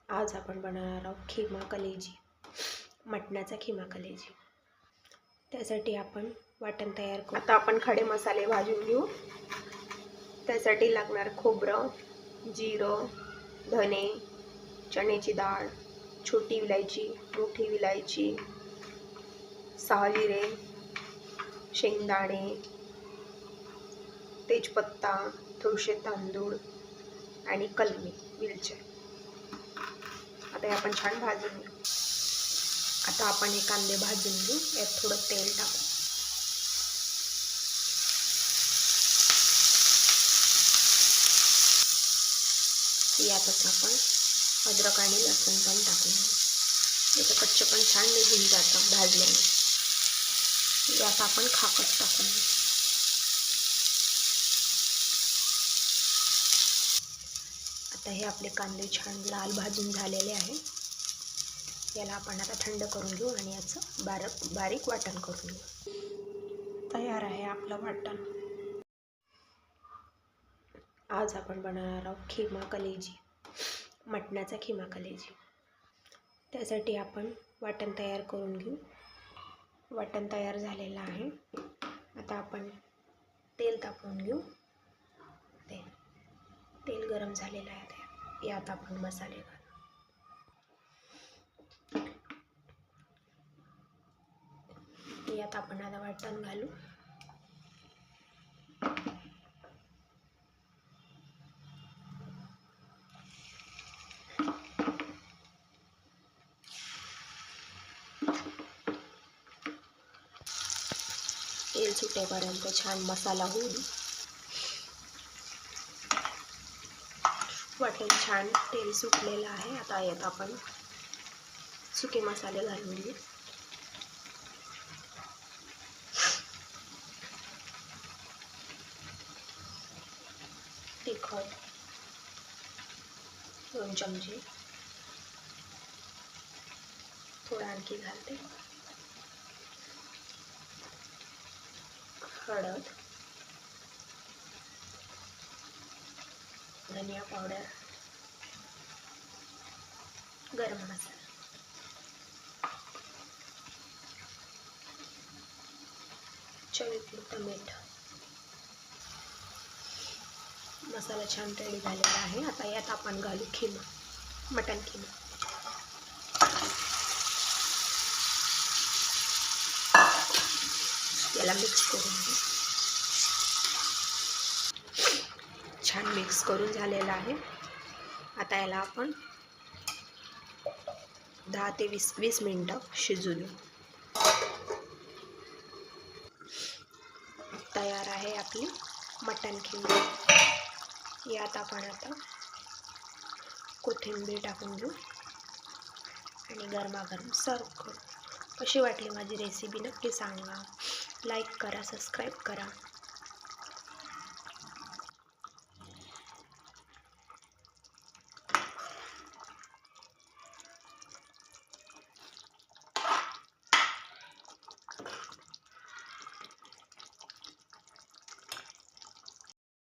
आज आपण बनवणार आहोत खिमा कलेजी, मटणाचा खिमा कलेजी। त्यासाठी आपण वाटण तयार करू। आता आपण खडे मसाले भाजून घेऊ। त्यासाठी लागणार खोबरं, जिरं, धने, चण्याची डाळ, छोटी विलायची, मोठी विलायची, 6 जिरे, शेंगदाणे, तेजपत्ता, थोडेसे तांदूळ आणि कलमी मिरच्या। आता हे आपण छान भाजून घेऊ। आता आपण हे कांदे भाजून घेऊ। यात थोडं तेल टाकू। यातच आपण अद्रक आणि लसूण पण टाकून घेऊ। याचं कच्चं पण छान निघून जातं भाजल्याने। यात आपण खाकट टाकून घेऊ। आता हे आपले कांदे छान लाल भाजून झालेले आहे। याला आपण आता थंड करून घेऊ आणि याचं बारीक वाटण करून घेऊ। तयार आहे आपलं वाटण। आज आपण बनवणार आहोत खिमा कलेजी, मटणाचा खिमा कलेजी। त्यासाठी आपण वाटण तयार करून घेऊ। वाटण तयार झालेलं आहे। आता आपण तेल तापवून घेऊ। तेल गरम झालेलं आहे। यात आपण मसाले घालू। यात आपण आता वाटण घालू। तेल सुटेपर्यंत छान मसाला होऊ दे। वाटण छान तेल सुटलेलं आहे। आता यात आपण सुके मसाले घालून घेऊ। तिखट 2 चमचे, थोडं आणखी घालते। हळद, धनिया पावडर, गरम मसाला, चवीपुरतं मीठ। मसाला छान रेडी झालेला आहे। आता यात आपण घालू खिमा, मटण खिमा। याला मिक्स करून घेऊ। छान मिक्स करून झालेला आहे। आता याला आपण 10 ते 20 मिनिटं शिजू देऊ। तयार आहे आपली मटण खिमा। यात आपण आता कोथिंबीर टाकून घेऊ आणि गरमागरम सर्व करू। कशी वाटली माझी रेसिपी नक्की सांगा। लाईक करा, सबस्क्राईब करा।